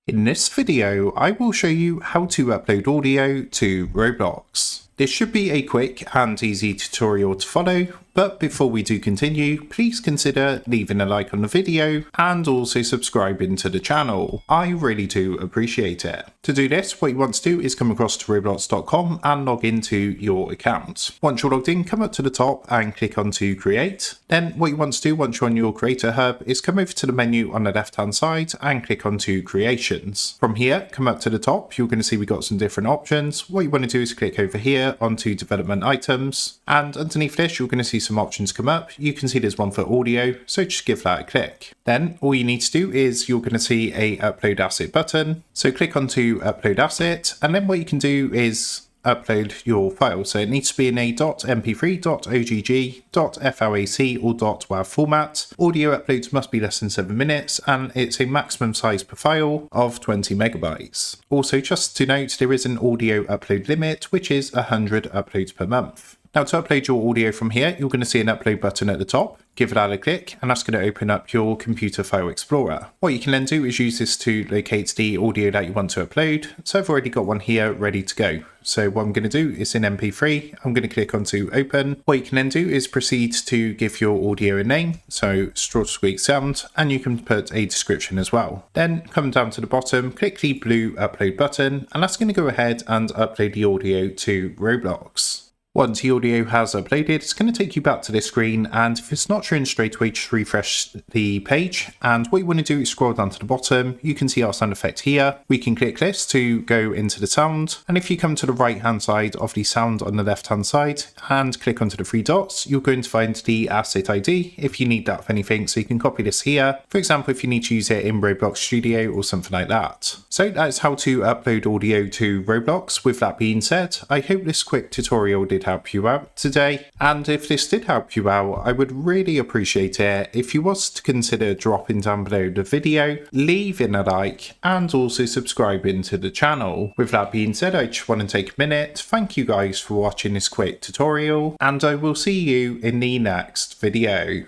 In this video, I will show you how to upload audio to Roblox. This should be a quick and easy tutorial to follow, but before we do continue, please consider leaving a like on the video and also subscribing to the channel. I really do appreciate it. To do this, what you want to do is come across to roblox.com and log into your account. Once you're logged in, come up to the top and click onto Create. Then what you want to do once you're on your Creator Hub is come over to the menu on the left hand side and click onto Creations. From here, come up to the top, you're going to see we've got some different options. What you want to do is click over here onto Development Items, and underneath this you're going to see some options come up. You can see there's one for audio, so just give that a click. Then all you need to do is you're going to see a Upload Asset button, so click onto Upload Asset, and then what you can do is upload your file. So it needs to be in a .mp3, .ogg, .fac or .wav format. Audio uploads must be less than 7 minutes and it's a maximum size per file of 20 megabytes. Also, just to note, there is an audio upload limit, which is 100 uploads per month. Now, to upload your audio from here, you're going to see an upload button at the top. Give that a click, and that's going to open up your computer file explorer. What you can then do is use this to locate the audio that you want to upload. So I've already got one here ready to go. So what I'm going to do is in MP3, I'm going to click onto open. What you can then do is proceed to give your audio a name. So Straw Squeak Sound, and you can put a description as well. Then come down to the bottom, click the blue upload button, and that's going to go ahead and upload the audio to Roblox. Once the audio has uploaded, it's going to take you back to this screen, and if it's not showing straight away, just refresh the page. And what you want to do is scroll down to the bottom. You can see our sound effect here. We can click this to go into the sound, and if you come to the right hand side of the sound on the left hand side and click onto the three dots, you're going to find the asset ID if you need that for anything. So you can copy this here, for example, if you need to use it in Roblox Studio or something like that. So that's how to upload audio to Roblox. With that being said, I hope this quick tutorial did help you out today, and if this did help you out, I would really appreciate it if you was to consider dropping down below the video, leaving a like, and also subscribing to the channel. With that being said, I just want to take a minute, thank you guys for watching this quick tutorial, and I will see you in the next video.